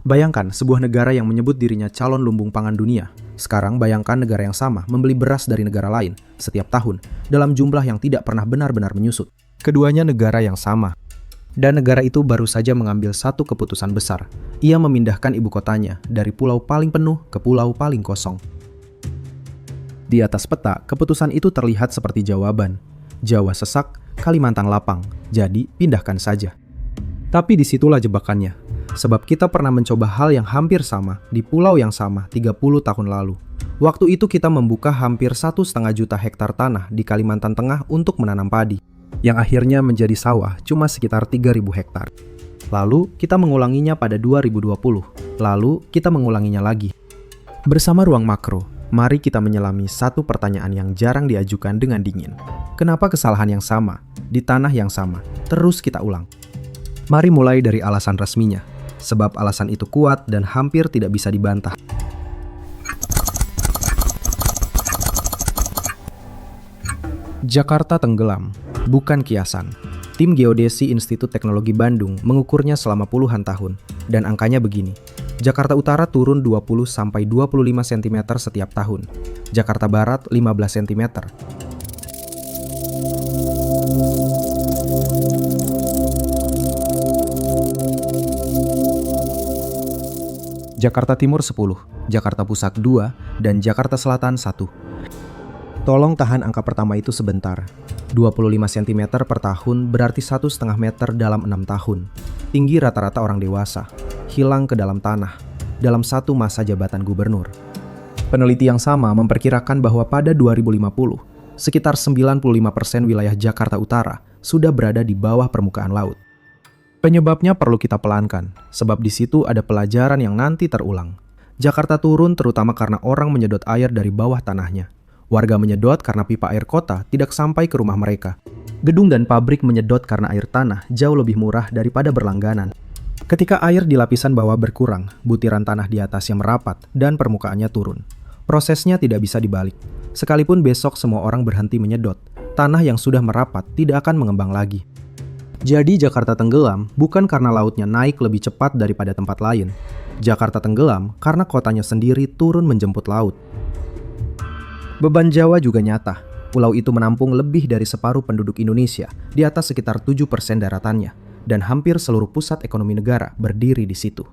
Bayangkan sebuah negara yang menyebut dirinya calon lumbung pangan dunia. Sekarang bayangkan negara yang sama membeli beras dari negara lain setiap tahun dalam jumlah yang tidak pernah benar-benar menyusut. Keduanya negara yang sama. Dan negara itu baru saja mengambil satu keputusan besar. Ia memindahkan ibu kotanya dari pulau paling penuh ke pulau paling kosong. Di atas peta, keputusan itu terlihat seperti jawaban. Jawa sesak, Kalimantan lapang, jadi pindahkan saja. Tapi disitulah jebakannya. Sebab kita pernah mencoba hal yang hampir sama di pulau yang sama 30 tahun lalu. Waktu itu kita membuka hampir 1,5 juta hektar tanah di Kalimantan Tengah untuk menanam padi, yang akhirnya menjadi sawah cuma sekitar 3.000 hektar. Lalu kita mengulanginya pada 2020, lalu kita mengulanginya lagi. Bersama Ruang Makro, mari kita menyelami satu pertanyaan yang jarang diajukan dengan dingin. Kenapa kesalahan yang sama, di tanah yang sama, terus kita ulang? Mari mulai dari alasan resminya. Sebab alasan itu kuat dan hampir tidak bisa dibantah. Jakarta tenggelam, bukan kiasan. Tim Geodesi Institut Teknologi Bandung mengukurnya selama puluhan tahun, dan angkanya begini. Jakarta Utara turun 20-25 cm setiap tahun. Jakarta Barat 15 cm. Jakarta Timur 10, Jakarta Pusat 2, dan Jakarta Selatan 1. Tolong tahan angka pertama itu sebentar. 25 cm per tahun berarti 1,5 meter dalam 6 tahun. Tinggi rata-rata orang dewasa. Hilang ke dalam tanah. Dalam satu masa jabatan gubernur. Peneliti yang sama memperkirakan bahwa pada 2050, sekitar 95% wilayah Jakarta Utara sudah berada di bawah permukaan laut. Penyebabnya perlu kita pelankan, sebab di situ ada pelajaran yang nanti terulang. Jakarta turun terutama karena orang menyedot air dari bawah tanahnya. Warga menyedot karena pipa air kota tidak sampai ke rumah mereka. Gedung dan pabrik menyedot karena air tanah jauh lebih murah daripada berlangganan. Ketika air di lapisan bawah berkurang, butiran tanah di atasnya merapat dan permukaannya turun. Prosesnya tidak bisa dibalik. Sekalipun besok semua orang berhenti menyedot, tanah yang sudah merapat tidak akan mengembang lagi. Jadi Jakarta tenggelam bukan karena lautnya naik lebih cepat daripada tempat lain. Jakarta tenggelam karena kotanya sendiri turun menjemput laut. Beban Jawa juga nyata. Pulau itu menampung lebih dari separuh penduduk Indonesia, di atas sekitar 7% daratannya, dan hampir seluruh pusat ekonomi negara berdiri di situ.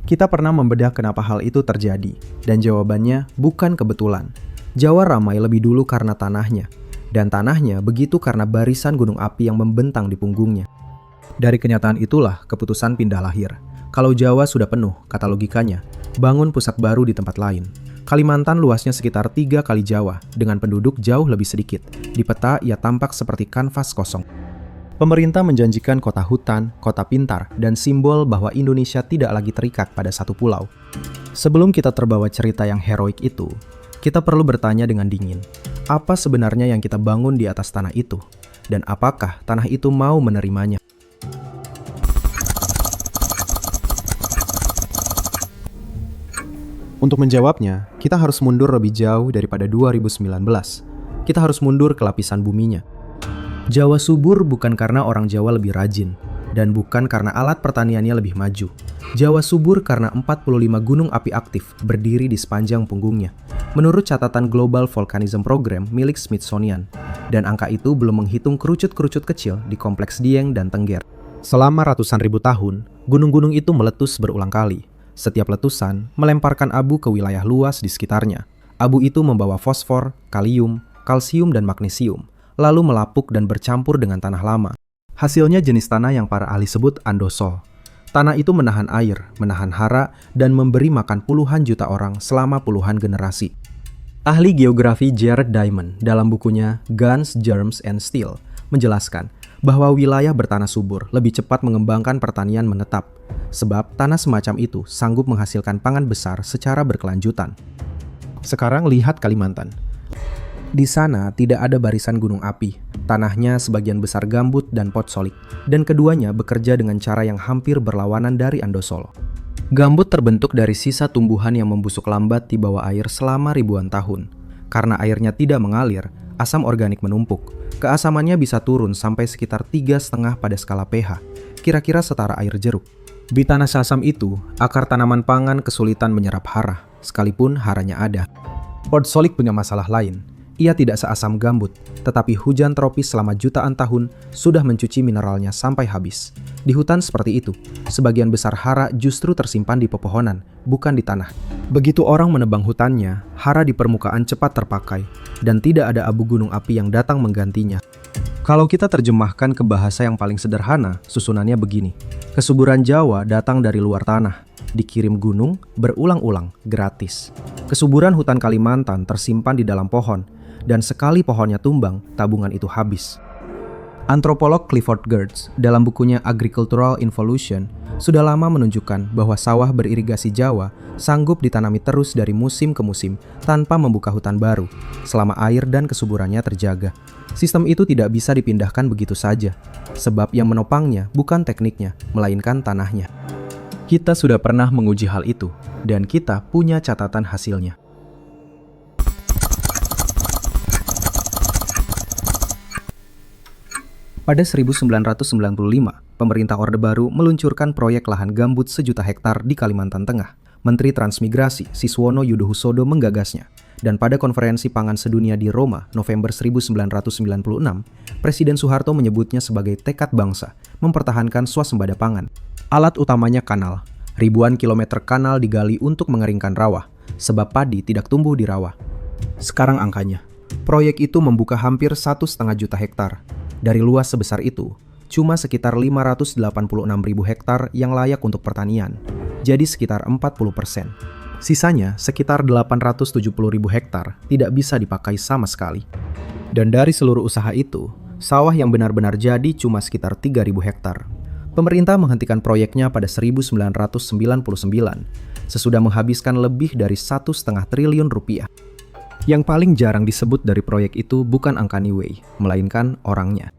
Kita pernah membedah kenapa hal itu terjadi, dan jawabannya bukan kebetulan. Jawa ramai lebih dulu karena tanahnya. Dan tanahnya begitu karena barisan gunung api yang membentang di punggungnya. Dari kenyataan itulah keputusan pindah lahir. Kalau Jawa sudah penuh, kata logikanya, bangun pusat baru di tempat lain. Kalimantan luasnya sekitar 3 kali Jawa, dengan penduduk jauh lebih sedikit. Di peta ia tampak seperti kanvas kosong. Pemerintah menjanjikan kota hutan, kota pintar, dan simbol bahwa Indonesia tidak lagi terikat pada satu pulau. Sebelum kita terbawa cerita yang heroik itu, kita perlu bertanya dengan dingin. Apa sebenarnya yang kita bangun di atas tanah itu? Dan apakah tanah itu mau menerimanya? Untuk menjawabnya, kita harus mundur lebih jauh daripada 2019. Kita harus mundur ke lapisan buminya. Jawa subur bukan karena orang Jawa lebih rajin, dan bukan karena alat pertaniannya lebih maju. Jawa subur karena 45 gunung api aktif berdiri di sepanjang punggungnya. Menurut catatan Global Volcanism Program milik Smithsonian, dan angka itu belum menghitung kerucut-kerucut kecil di kompleks Dieng dan Tengger. Selama ratusan ribu tahun, gunung-gunung itu meletus berulang kali. Setiap letusan melemparkan abu ke wilayah luas di sekitarnya. Abu itu membawa fosfor, kalium, kalsium, dan magnesium, lalu melapuk dan bercampur dengan tanah lama. Hasilnya jenis tanah yang para ahli sebut andosol. Tanah itu menahan air, menahan hara, dan memberi makan puluhan juta orang selama puluhan generasi. Ahli geografi Jared Diamond dalam bukunya Guns, Germs, and Steel menjelaskan bahwa wilayah bertanah subur lebih cepat mengembangkan pertanian menetap, sebab tanah semacam itu sanggup menghasilkan pangan besar secara berkelanjutan. Sekarang lihat Kalimantan. Di sana tidak ada barisan gunung api, tanahnya sebagian besar gambut dan potsolik, dan keduanya bekerja dengan cara yang hampir berlawanan dari andosol. Gambut terbentuk dari sisa tumbuhan yang membusuk lambat di bawah air selama ribuan tahun. Karena airnya tidak mengalir, asam organik menumpuk. Keasamannya bisa turun sampai sekitar 3,5 pada skala pH, kira-kira setara air jeruk. Di tanah Sasam itu, akar tanaman pangan kesulitan menyerap hara, sekalipun haranya ada. Port Solik punya masalah lain. Ia tidak seasam gambut, tetapi hujan tropis selama jutaan tahun sudah mencuci mineralnya sampai habis. Di hutan seperti itu, sebagian besar hara justru tersimpan di pepohonan, bukan di tanah. Begitu orang menebang hutannya, hara di permukaan cepat terpakai, dan tidak ada abu gunung api yang datang menggantinya. Kalau kita terjemahkan ke bahasa yang paling sederhana, susunannya begini. Kesuburan Jawa datang dari luar tanah, dikirim gunung, berulang-ulang, gratis. Kesuburan hutan Kalimantan tersimpan di dalam pohon, dan sekali pohonnya tumbang, tabungan itu habis. Antropolog Clifford Geertz dalam bukunya Agricultural Involution sudah lama menunjukkan bahwa sawah beririgasi Jawa sanggup ditanami terus dari musim ke musim tanpa membuka hutan baru, selama air dan kesuburannya terjaga. Sistem itu tidak bisa dipindahkan begitu saja, sebab yang menopangnya bukan tekniknya, melainkan tanahnya. Kita sudah pernah menguji hal itu, dan kita punya catatan hasilnya. Pada 1995, pemerintah Orde Baru meluncurkan proyek lahan gambut 1.000.000 hektar di Kalimantan Tengah. Menteri Transmigrasi Siswono Yudhohusodo menggagasnya. Dan pada konferensi pangan sedunia di Roma, November 1996, Presiden Soeharto menyebutnya sebagai tekad bangsa mempertahankan swasembada pangan. Alat utamanya kanal. Ribuan kilometer kanal digali untuk mengeringkan rawa, sebab padi tidak tumbuh di rawa. Sekarang angkanya. Proyek itu membuka hampir 1,5 juta hektar. Dari luas sebesar itu, cuma sekitar 586.000 hektar yang layak untuk pertanian, jadi sekitar 40%. Sisanya sekitar 870.000 hektar tidak bisa dipakai sama sekali. Dan dari seluruh usaha itu, sawah yang benar-benar jadi cuma sekitar 3.000 hektar. Pemerintah menghentikan proyeknya pada 1999, sesudah menghabiskan lebih dari 1,5 triliun rupiah. Yang paling jarang disebut dari proyek itu bukan angka Niwei, melainkan orangnya.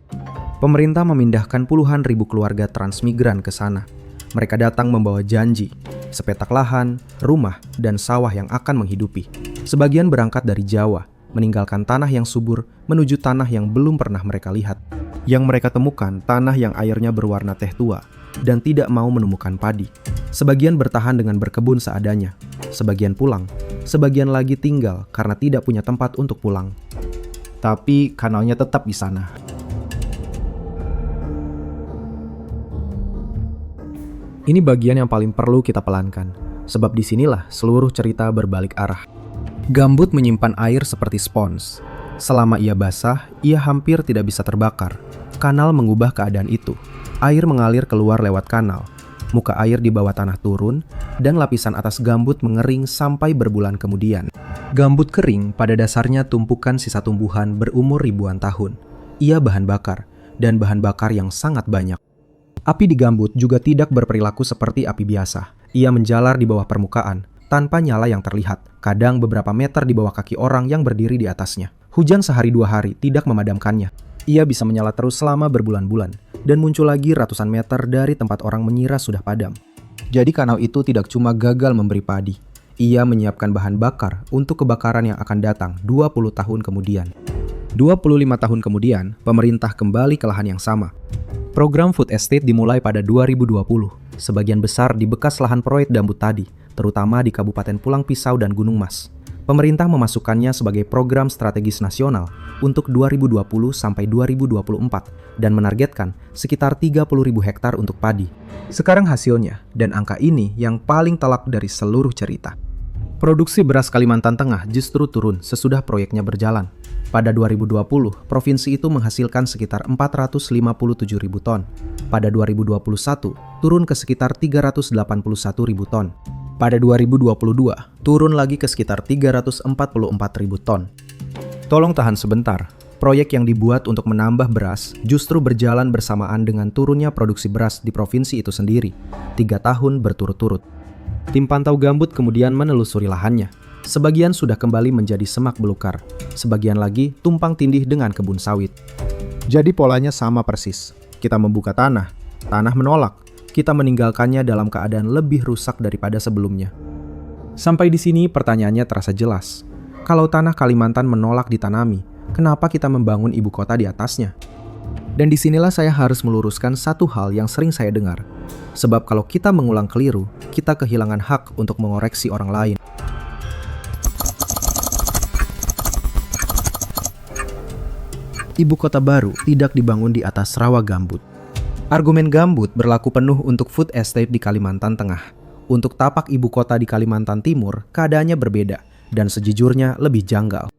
Pemerintah memindahkan puluhan ribu keluarga transmigran ke sana. Mereka datang membawa janji, sepetak lahan, rumah, dan sawah yang akan menghidupi. Sebagian berangkat dari Jawa, meninggalkan tanah yang subur menuju tanah yang belum pernah mereka lihat. Yang mereka temukan tanah yang airnya berwarna teh tua dan tidak mau menemukan padi. Sebagian bertahan dengan berkebun seadanya, sebagian pulang, sebagian lagi tinggal karena tidak punya tempat untuk pulang. Tapi kanalnya tetap di sana. Ini bagian yang paling perlu kita pelankan, sebab disinilah seluruh cerita berbalik arah. Gambut menyimpan air seperti spons. Selama ia basah, ia hampir tidak bisa terbakar. Kanal mengubah keadaan itu. Air mengalir keluar lewat kanal. Muka air di bawah tanah turun, dan lapisan atas gambut mengering sampai berbulan kemudian. Gambut kering pada dasarnya tumpukan sisa tumbuhan berumur ribuan tahun. Ia bahan bakar, dan bahan bakar yang sangat banyak. Api di gambut juga tidak berperilaku seperti api biasa. Ia menjalar di bawah permukaan, tanpa nyala yang terlihat, kadang beberapa meter di bawah kaki orang yang berdiri di atasnya. Hujan sehari 2 hari tidak memadamkannya. Ia bisa menyala terus selama berbulan-bulan, dan muncul lagi ratusan meter dari tempat orang mengira sudah padam. Jadi kanal itu tidak cuma gagal memberi padi, ia menyiapkan bahan bakar untuk kebakaran yang akan datang 20 tahun kemudian. 25 tahun kemudian, pemerintah kembali ke lahan yang sama. Program Food Estate dimulai pada 2020, sebagian besar di bekas lahan proyek gambut tadi, terutama di Kabupaten Pulang Pisau dan Gunung Mas. Pemerintah memasukkannya sebagai program strategis nasional untuk 2020 sampai 2024 dan menargetkan sekitar 30.000 hektar untuk padi. Sekarang hasilnya, dan angka ini yang paling telak dari seluruh cerita. Produksi beras Kalimantan Tengah justru turun sesudah proyeknya berjalan. Pada 2020, provinsi itu menghasilkan sekitar 457.000 ton. Pada 2021, turun ke sekitar 381.000 ton. Pada 2022, turun lagi ke sekitar 344.000 ton. Tolong tahan sebentar. Proyek yang dibuat untuk menambah beras justru berjalan bersamaan dengan turunnya produksi beras di provinsi itu sendiri, 3 tahun berturut-turut. Tim pantau gambut kemudian menelusuri lahannya. Sebagian sudah kembali menjadi semak belukar, sebagian lagi tumpang tindih dengan kebun sawit. Jadi polanya sama persis. Kita membuka tanah, tanah menolak. Kita meninggalkannya dalam keadaan lebih rusak daripada sebelumnya. Sampai di sini pertanyaannya terasa jelas. Kalau tanah Kalimantan menolak ditanami, kenapa kita membangun ibu kota di atasnya? Dan disinilah saya harus meluruskan satu hal yang sering saya dengar, Sebab kalau kita mengulang keliru, kita kehilangan hak untuk mengoreksi orang lain. Ibu kota baru tidak dibangun di atas rawa gambut. Argumen gambut berlaku penuh untuk food estate di Kalimantan Tengah. Untuk tapak ibu kota di Kalimantan Timur, keadaannya berbeda dan sejujurnya lebih janggal.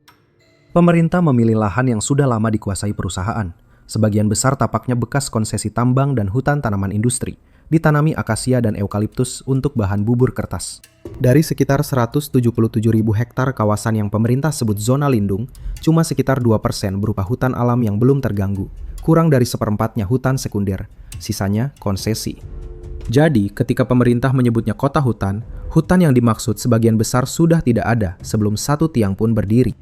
Pemerintah memilih lahan yang sudah lama dikuasai perusahaan. Sebagian besar tapaknya bekas konsesi tambang dan hutan tanaman industri. Ditanami akasia dan eukaliptus untuk bahan bubur kertas. Dari sekitar 177.000 hektar kawasan yang pemerintah sebut zona lindung, cuma sekitar 2% berupa hutan alam yang belum terganggu. Kurang dari seperempatnya hutan sekunder, sisanya konsesi. Jadi, ketika pemerintah menyebutnya kota hutan, hutan yang dimaksud sebagian besar sudah tidak ada sebelum satu tiang pun berdiri.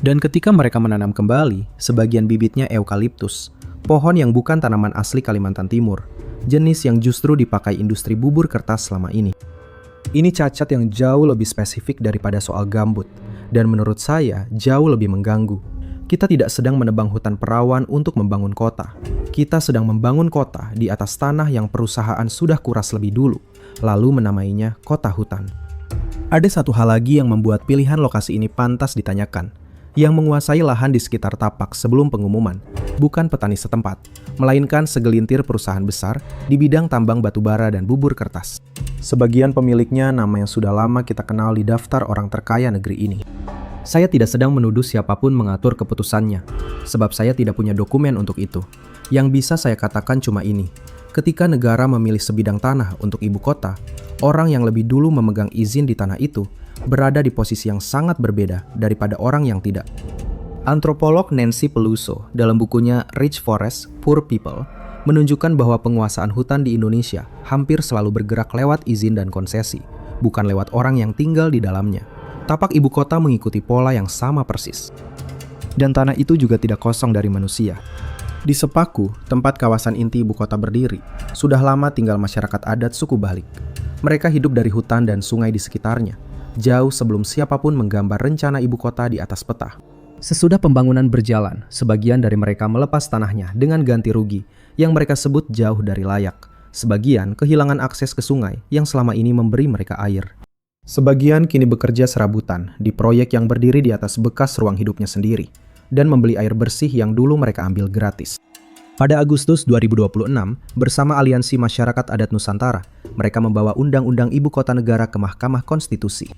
Dan ketika mereka menanam kembali, sebagian bibitnya eukaliptus, pohon yang bukan tanaman asli Kalimantan Timur, jenis yang justru dipakai industri bubur kertas selama ini. Ini cacat yang jauh lebih spesifik daripada soal gambut, dan menurut saya jauh lebih mengganggu. Kita tidak sedang menebang hutan perawan untuk membangun kota. Kita sedang membangun kota di atas tanah yang perusahaan sudah kuras lebih dulu, lalu menamainya kota hutan. Ada satu hal lagi yang membuat pilihan lokasi ini pantas ditanyakan. Yang menguasai lahan di sekitar tapak sebelum pengumuman, bukan petani setempat, melainkan segelintir perusahaan besar di bidang tambang batubara dan bubur kertas. Sebagian pemiliknya nama yang sudah lama kita kenal di daftar orang terkaya negeri ini. Saya tidak sedang menuduh siapapun mengatur keputusannya, sebab saya tidak punya dokumen untuk itu. Yang bisa saya katakan cuma ini, ketika negara memilih sebidang tanah untuk ibu kota, orang yang lebih dulu memegang izin di tanah itu berada di posisi yang sangat berbeda daripada orang yang tidak. Antropolog Nancy Peluso dalam bukunya Rich Forests, Poor People menunjukkan bahwa penguasaan hutan di Indonesia hampir selalu bergerak lewat izin dan konsesi, bukan lewat orang yang tinggal di dalamnya. Tapak ibu kota mengikuti pola yang sama persis. Dan tanah itu juga tidak kosong dari manusia. Di Sepaku, tempat kawasan inti ibu kota berdiri, sudah lama tinggal masyarakat adat suku Balik. Mereka hidup dari hutan dan sungai di sekitarnya, jauh sebelum siapapun menggambar rencana ibu kota di atas peta. Sesudah pembangunan berjalan, sebagian dari mereka melepas tanahnya dengan ganti rugi yang mereka sebut jauh dari layak. Sebagian kehilangan akses ke sungai yang selama ini memberi mereka air. Sebagian kini bekerja serabutan di proyek yang berdiri di atas bekas ruang hidupnya sendiri dan membeli air bersih yang dulu mereka ambil gratis. Pada Agustus 2026, bersama Aliansi Masyarakat Adat Nusantara, mereka membawa Undang-Undang Ibu Kota Negara ke Mahkamah Konstitusi.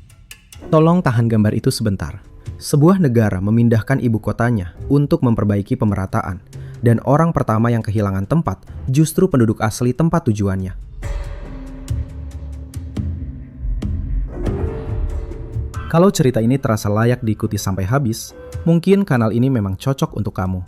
Tolong tahan gambar itu sebentar. Sebuah negara memindahkan ibu kotanya untuk memperbaiki pemerataan, dan orang pertama yang kehilangan tempat justru penduduk asli tempat tujuannya. Kalau cerita ini terasa layak diikuti sampai habis, mungkin kanal ini memang cocok untuk kamu.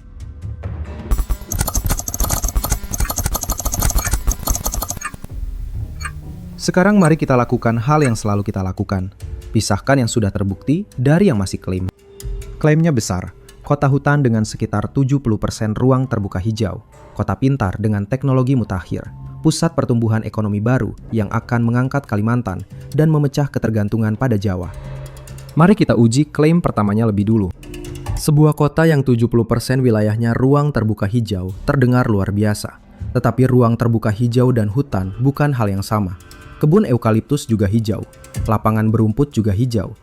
Sekarang mari kita lakukan hal yang selalu kita lakukan. Pisahkan yang sudah terbukti dari yang masih klaim. Klaimnya besar, kota hutan dengan sekitar 70% ruang terbuka hijau, kota pintar dengan teknologi mutakhir, pusat pertumbuhan ekonomi baru yang akan mengangkat Kalimantan dan memecah ketergantungan pada Jawa. Mari kita uji klaim pertamanya lebih dulu. Sebuah kota yang 70% wilayahnya ruang terbuka hijau terdengar luar biasa. Tetapi ruang terbuka hijau dan hutan bukan hal yang sama. Kebun eukaliptus juga hijau, lapangan berumput juga hijau.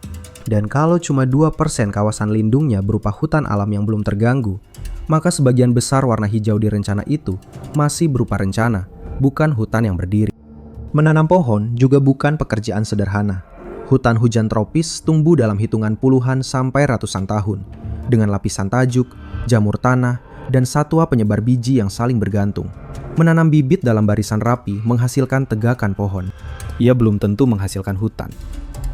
Dan kalau cuma 2% kawasan lindungnya berupa hutan alam yang belum terganggu, maka sebagian besar warna hijau di rencana itu masih berupa rencana, bukan hutan yang berdiri. Menanam pohon juga bukan pekerjaan sederhana. Hutan hujan tropis tumbuh dalam hitungan puluhan sampai ratusan tahun, dengan lapisan tajuk, jamur tanah, dan satwa penyebar biji yang saling bergantung. Menanam bibit dalam barisan rapi menghasilkan tegakan pohon. Ia belum tentu menghasilkan hutan.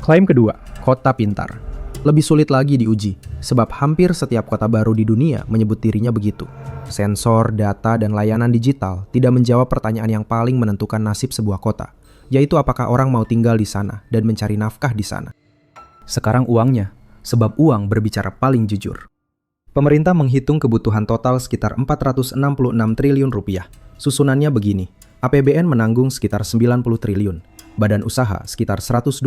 Klaim kedua, kota pintar. Lebih sulit lagi diuji, sebab hampir setiap kota baru di dunia menyebut dirinya begitu. Sensor, data, dan layanan digital tidak menjawab pertanyaan yang paling menentukan nasib sebuah kota, yaitu apakah orang mau tinggal di sana dan mencari nafkah di sana. Sekarang uangnya, sebab uang berbicara paling jujur. Pemerintah menghitung kebutuhan total sekitar 466 triliun rupiah. Susunannya begini, APBN menanggung sekitar 90 triliun, badan usaha sekitar 123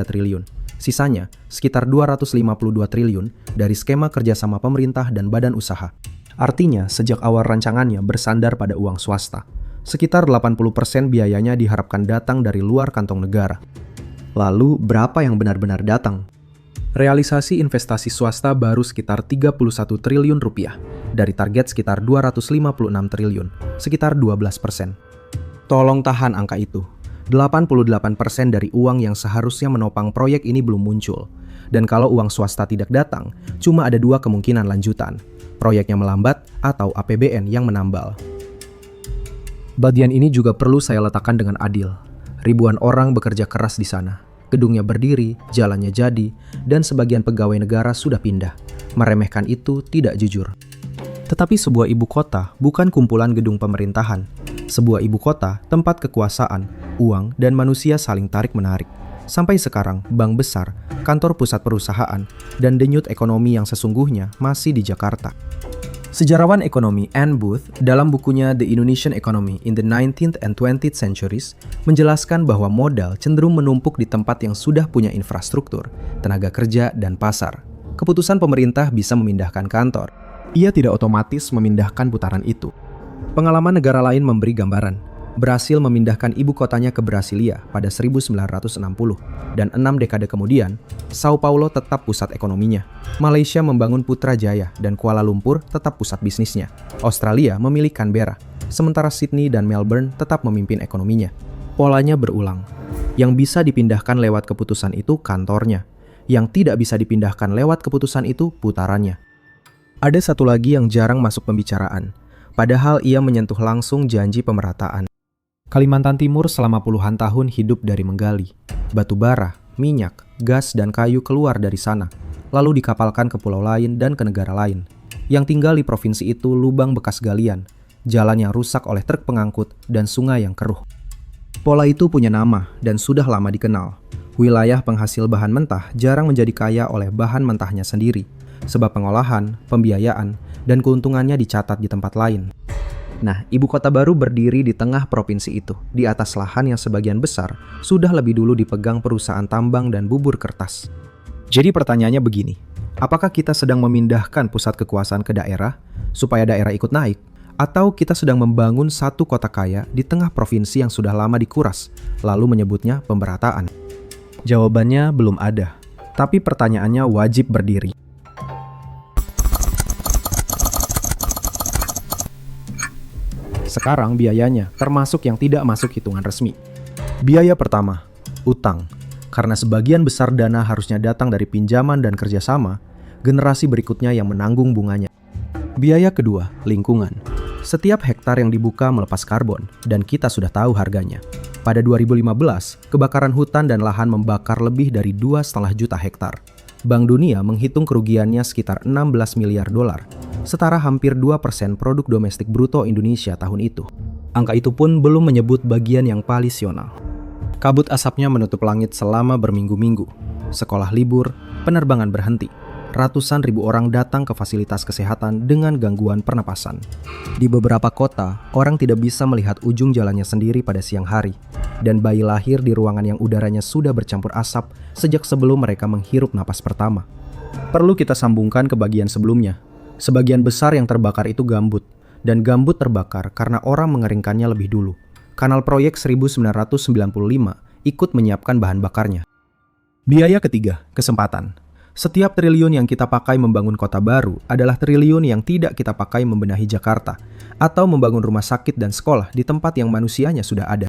triliun, sisanya sekitar 252 triliun dari skema kerjasama pemerintah dan badan usaha. Artinya, sejak awal rancangannya bersandar pada uang swasta. Sekitar 80% biayanya diharapkan datang dari luar kantong negara. Lalu, berapa yang benar-benar datang? Realisasi investasi swasta baru sekitar 31 triliun rupiah, dari target sekitar 256 triliun, sekitar 12%. Tolong tahan angka itu. 88% dari uang yang seharusnya menopang proyek ini belum muncul. Dan kalau uang swasta tidak datang, cuma ada dua kemungkinan lanjutan. Proyeknya melambat atau APBN yang menambal. Bagian ini juga perlu saya letakkan dengan adil. Ribuan orang bekerja keras di sana. Gedungnya berdiri, jalannya jadi, dan sebagian pegawai negara sudah pindah. Meremehkan itu tidak jujur. Tetapi sebuah ibu kota bukan kumpulan gedung pemerintahan. Sebuah ibu kota tempat kekuasaan, uang, dan manusia saling tarik-menarik. Sampai sekarang, bank besar, kantor pusat perusahaan, dan denyut ekonomi yang sesungguhnya masih di Jakarta. Sejarawan ekonomi Anne Booth dalam bukunya The Indonesian Economy in the 19th and 20th Centuries menjelaskan bahwa modal cenderung menumpuk di tempat yang sudah punya infrastruktur, tenaga kerja, dan pasar. Keputusan pemerintah bisa memindahkan kantor. Ia tidak otomatis memindahkan putaran itu. Pengalaman negara lain memberi gambaran. Brasil memindahkan ibu kotanya ke Brasilia pada 1960, dan 6 dekade kemudian, Sao Paulo tetap pusat ekonominya. Malaysia membangun Putrajaya dan Kuala Lumpur tetap pusat bisnisnya. Australia memilih Canberra, sementara Sydney dan Melbourne tetap memimpin ekonominya. Polanya berulang. Yang bisa dipindahkan lewat keputusan itu kantornya. Yang tidak bisa dipindahkan lewat keputusan itu putarannya. Ada satu lagi yang jarang masuk pembicaraan, padahal ia menyentuh langsung janji pemerataan. Kalimantan Timur selama puluhan tahun hidup dari menggali. Batu bara, minyak, gas, dan kayu keluar dari sana, lalu dikapalkan ke pulau lain dan ke negara lain. Yang tinggal di provinsi itu lubang bekas galian, jalan yang rusak oleh truk pengangkut, dan sungai yang keruh. Pola itu punya nama dan sudah lama dikenal. Wilayah penghasil bahan mentah jarang menjadi kaya oleh bahan mentahnya sendiri, sebab pengolahan, pembiayaan, dan keuntungannya dicatat di tempat lain. Nah, ibu kota baru berdiri di tengah provinsi itu, di atas lahan yang sebagian besar sudah lebih dulu dipegang perusahaan tambang dan bubur kertas. Jadi pertanyaannya begini, apakah kita sedang memindahkan pusat kekuasaan ke daerah, supaya daerah ikut naik? Atau kita sedang membangun satu kota kaya di tengah provinsi yang sudah lama dikuras, lalu menyebutnya pemerataan? Jawabannya belum ada, tapi pertanyaannya wajib berdiri. Sekarang biayanya, termasuk yang tidak masuk hitungan resmi. Biaya pertama, utang. Karena sebagian besar dana harusnya datang dari pinjaman dan kerjasama, generasi berikutnya yang menanggung bunganya. Biaya kedua, lingkungan. Setiap hektar yang dibuka melepas karbon, dan kita sudah tahu harganya. Pada 2015, kebakaran hutan dan lahan membakar lebih dari 2,5 juta hektar. Bank Dunia menghitung kerugiannya sekitar 16 miliar dolar, setara hampir 2% produk domestik bruto Indonesia tahun itu. Angka itu pun belum menyebut bagian yang palisional. Kabut asapnya menutup langit selama berminggu-minggu. Sekolah libur, penerbangan berhenti. Ratusan ribu orang datang ke fasilitas kesehatan dengan gangguan pernapasan. Di beberapa kota, orang tidak bisa melihat ujung jalannya sendiri pada siang hari. Dan bayi lahir di ruangan yang udaranya sudah bercampur asap sejak sebelum mereka menghirup napas pertama. Perlu kita sambungkan ke bagian sebelumnya. Sebagian besar yang terbakar itu gambut, dan gambut terbakar karena orang mengeringkannya lebih dulu. Kanal proyek 1995 ikut menyiapkan bahan bakarnya. Biaya ketiga, kesempatan. Setiap triliun yang kita pakai membangun kota baru adalah triliun yang tidak kita pakai membenahi Jakarta, atau membangun rumah sakit dan sekolah di tempat yang manusianya sudah ada.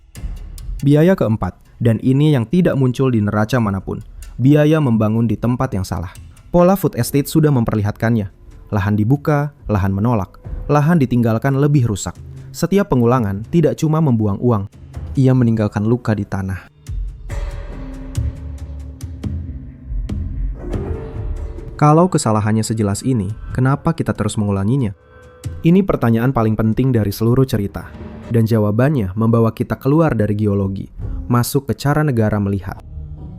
Biaya keempat, dan ini yang tidak muncul di neraca manapun, biaya membangun di tempat yang salah. Pola food estate sudah memperlihatkannya. Lahan dibuka, lahan menolak, lahan ditinggalkan lebih rusak. Setiap pengulangan tidak cuma membuang uang, ia meninggalkan luka di tanah. Kalau kesalahannya sejelas ini, kenapa kita terus mengulanginya? Ini pertanyaan paling penting dari seluruh cerita, dan jawabannya membawa kita keluar dari geologi, masuk ke cara negara melihat.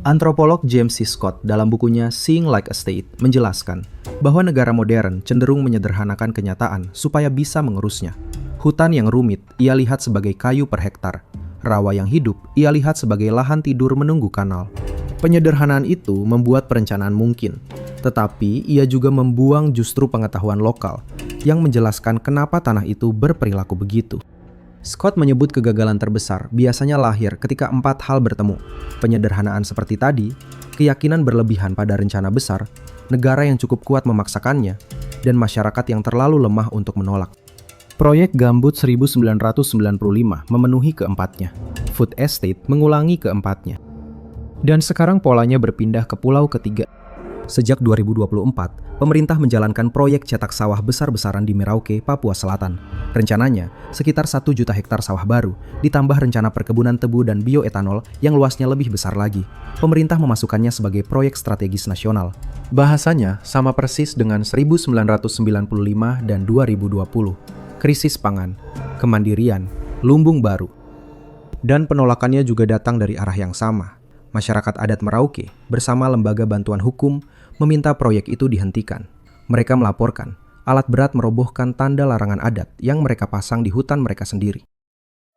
Antropolog James C. Scott dalam bukunya Seeing Like a State menjelaskan bahwa negara modern cenderung menyederhanakan kenyataan supaya bisa mengurusnya. Hutan yang rumit ia lihat sebagai kayu per hektar, rawa yang hidup ia lihat sebagai lahan tidur menunggu kanal. Penyederhanaan itu membuat perencanaan mungkin, tetapi ia juga membuang justru pengetahuan lokal yang menjelaskan kenapa tanah itu berperilaku begitu. Scott menyebut kegagalan terbesar biasanya lahir ketika 4 hal bertemu. Penyederhanaan seperti tadi, keyakinan berlebihan pada rencana besar, negara yang cukup kuat memaksakannya, dan masyarakat yang terlalu lemah untuk menolak. Proyek Gambut 1995 memenuhi keempatnya. Food Estate mengulangi keempatnya. Dan sekarang polanya berpindah ke pulau ketiga. Sejak 2024, pemerintah menjalankan proyek cetak sawah besar-besaran di Merauke, Papua Selatan. Rencananya, sekitar 1 juta hektar sawah baru, ditambah rencana perkebunan tebu dan bioetanol yang luasnya lebih besar lagi. Pemerintah memasukkannya sebagai proyek strategis nasional. Bahasanya sama persis dengan 1995 dan 2020. Krisis pangan, kemandirian, lumbung baru. Dan penolakannya juga datang dari arah yang sama. Masyarakat adat Merauke bersama Lembaga Bantuan Hukum meminta proyek itu dihentikan. Mereka melaporkan alat berat merobohkan tanda larangan adat yang mereka pasang di hutan mereka sendiri.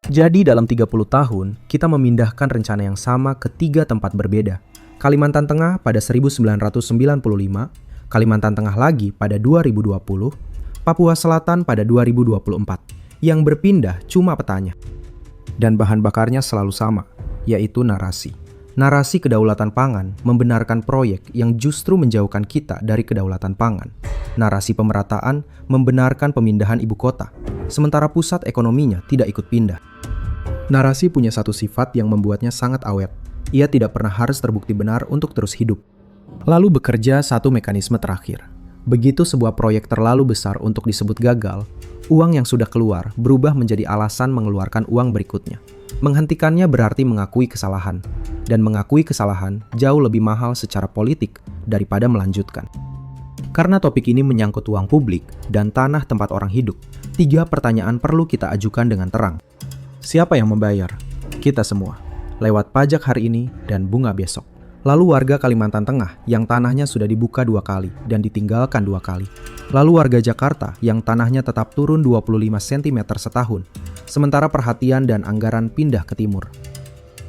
Jadi dalam 30 tahun, kita memindahkan rencana yang sama ke 3 tempat berbeda. Kalimantan Tengah pada 1995, Kalimantan Tengah lagi pada 2020, Papua Selatan pada 2024. Yang berpindah cuma petanya. Dan bahan bakarnya selalu sama, yaitu narasi. Narasi kedaulatan pangan membenarkan proyek yang justru menjauhkan kita dari kedaulatan pangan. Narasi pemerataan membenarkan pemindahan ibu kota, sementara pusat ekonominya tidak ikut pindah. Narasi punya satu sifat yang membuatnya sangat awet. Ia tidak pernah harus terbukti benar untuk terus hidup. Lalu bekerja satu mekanisme terakhir. Begitu sebuah proyek terlalu besar untuk disebut gagal, uang yang sudah keluar berubah menjadi alasan mengeluarkan uang berikutnya. Menghentikannya berarti mengakui kesalahan, dan mengakui kesalahan jauh lebih mahal secara politik daripada melanjutkan. Karena topik ini menyangkut uang publik dan tanah tempat orang hidup, 3 pertanyaan perlu kita ajukan dengan terang. Siapa yang membayar? Kita semua, lewat pajak hari ini dan bunga besok. Lalu warga Kalimantan Tengah yang tanahnya sudah dibuka 2 kali dan ditinggalkan 2 kali. Lalu warga Jakarta yang tanahnya tetap turun 25 cm setahun, sementara perhatian dan anggaran pindah ke timur.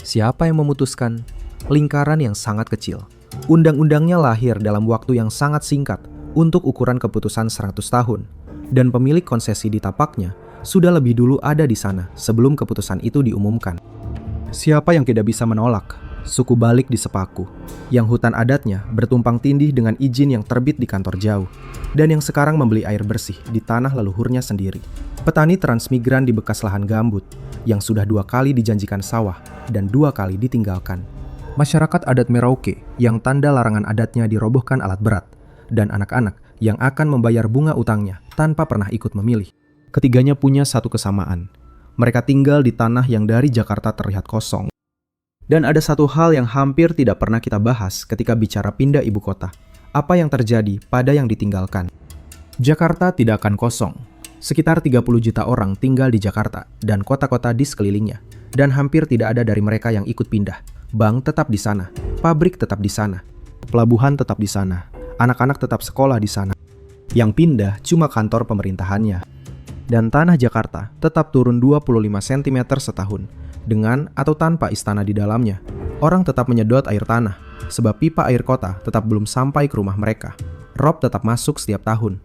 Siapa yang memutuskan? Lingkaran yang sangat kecil. Undang-undangnya lahir dalam waktu yang sangat singkat untuk ukuran keputusan 100 tahun. Dan pemilik konsesi di tapaknya sudah lebih dulu ada di sana sebelum keputusan itu diumumkan. Siapa yang tidak bisa menolak? Suku Balik di Sepaku, yang hutan adatnya bertumpang tindih dengan izin yang terbit di kantor jauh, dan yang sekarang membeli air bersih di tanah leluhurnya sendiri. Petani transmigran di bekas lahan gambut, yang sudah 2 kali dijanjikan sawah dan 2 kali ditinggalkan. Masyarakat adat Merauke, yang tanda larangan adatnya dirobohkan alat berat, dan anak-anak yang akan membayar bunga utangnya tanpa pernah ikut memilih. Ketiganya punya satu kesamaan. Mereka tinggal di tanah yang dari Jakarta terlihat kosong. Dan ada satu hal yang hampir tidak pernah kita bahas ketika bicara pindah ibu kota. Apa yang terjadi pada yang ditinggalkan? Jakarta tidak akan kosong. Sekitar 30 juta orang tinggal di Jakarta dan kota-kota di sekelilingnya. Dan hampir tidak ada dari mereka yang ikut pindah. Bank tetap di sana, pabrik tetap di sana, pelabuhan tetap di sana, anak-anak tetap sekolah di sana. Yang pindah cuma kantor pemerintahannya. Dan tanah Jakarta tetap turun 25 cm setahun. Dengan atau tanpa istana di dalamnya, orang tetap menyedot air tanah, sebab pipa air kota tetap belum sampai ke rumah mereka. Rob tetap masuk setiap tahun.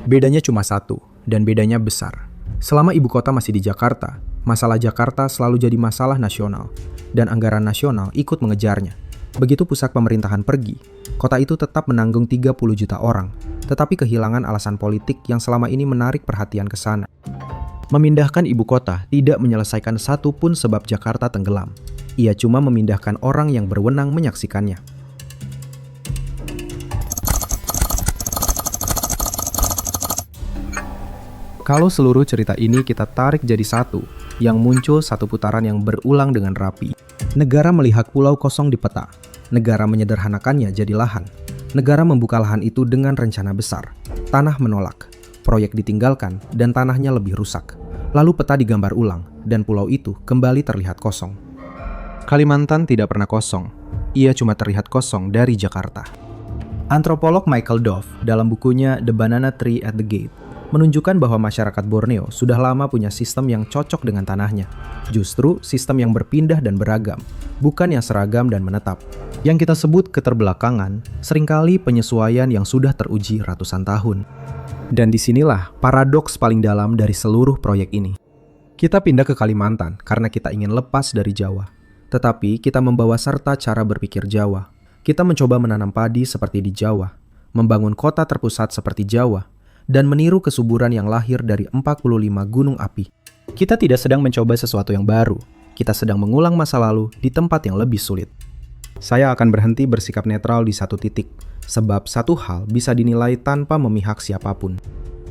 Bedanya cuma satu, dan bedanya besar. Selama ibu kota masih di Jakarta, masalah Jakarta selalu jadi masalah nasional, dan anggaran nasional ikut mengejarnya. Begitu pusat pemerintahan pergi, kota itu tetap menanggung 30 juta orang, tetapi kehilangan alasan politik yang selama ini menarik perhatian ke sana. Memindahkan ibu kota tidak menyelesaikan satu pun sebab Jakarta tenggelam. Ia cuma memindahkan orang yang berwenang menyaksikannya. Kalau seluruh cerita ini kita tarik jadi satu, yang muncul satu putaran yang berulang dengan rapi. Negara melihat pulau kosong di peta. Negara menyederhanakannya jadi lahan. Negara membuka lahan itu dengan rencana besar. Tanah menolak. Proyek ditinggalkan dan tanahnya lebih rusak. Lalu peta digambar ulang dan pulau itu kembali terlihat kosong. Kalimantan tidak pernah kosong. Ia cuma terlihat kosong dari Jakarta. Antropolog Michael Dove dalam bukunya The Banana Tree at the Gate menunjukkan bahwa masyarakat Borneo sudah lama punya sistem yang cocok dengan tanahnya. Justru sistem yang berpindah dan beragam, bukan yang seragam dan menetap. Yang kita sebut keterbelakangan, seringkali penyesuaian yang sudah teruji ratusan tahun. Dan disinilah paradoks paling dalam dari seluruh proyek ini. Kita pindah ke Kalimantan karena kita ingin lepas dari Jawa. Tetapi kita membawa serta cara berpikir Jawa. Kita mencoba menanam padi seperti di Jawa, membangun kota terpusat seperti Jawa, dan meniru kesuburan yang lahir dari 45 gunung api. Kita tidak sedang mencoba sesuatu yang baru. Kita sedang mengulang masa lalu di tempat yang lebih sulit. Saya akan berhenti bersikap netral di satu titik, sebab satu hal bisa dinilai tanpa memihak siapapun.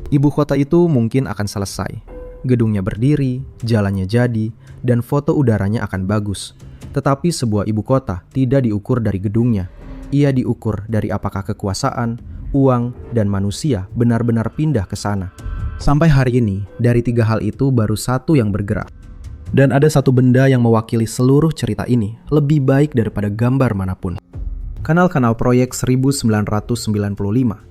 Ibu kota itu mungkin akan selesai. Gedungnya berdiri, jalannya jadi, dan foto udaranya akan bagus. Tetapi sebuah ibu kota tidak diukur dari gedungnya. Ia diukur dari apakah kekuasaan, uang, dan manusia benar-benar pindah ke sana. Sampai hari ini, dari 3 hal itu baru satu yang bergerak. Dan ada satu benda yang mewakili seluruh cerita ini lebih baik daripada gambar manapun. Kanal-kanal proyek 1995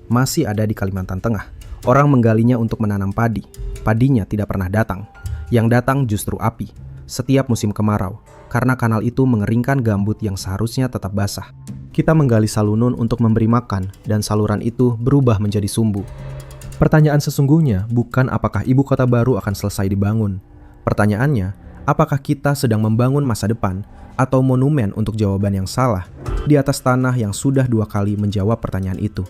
masih ada di Kalimantan Tengah. Orang menggalinya untuk menanam padi. Padinya tidak pernah datang. Yang datang justru api. Setiap musim kemarau. Karena kanal itu mengeringkan gambut yang seharusnya tetap basah. Kita menggali salunun untuk memberi makan, dan saluran itu berubah menjadi sumbu. Pertanyaan sesungguhnya bukan apakah ibu kota baru akan selesai dibangun. Pertanyaannya, apakah kita sedang membangun masa depan atau monumen untuk jawaban yang salah di atas tanah yang sudah 2 kali menjawab pertanyaan itu?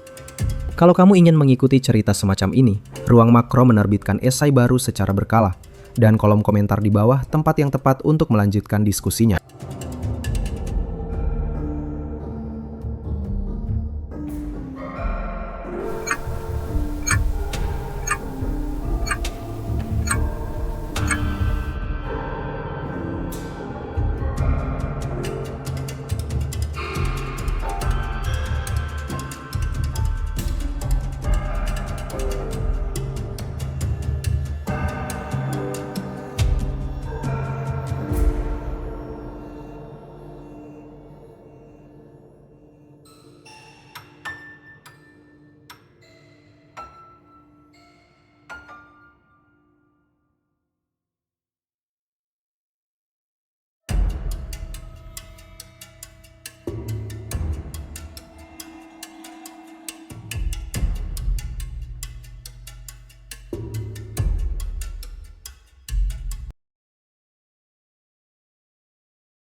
Kalau kamu ingin mengikuti cerita semacam ini, Ruang Makro menerbitkan esai baru secara berkala, dan kolom komentar di bawah tempat yang tepat untuk melanjutkan diskusinya.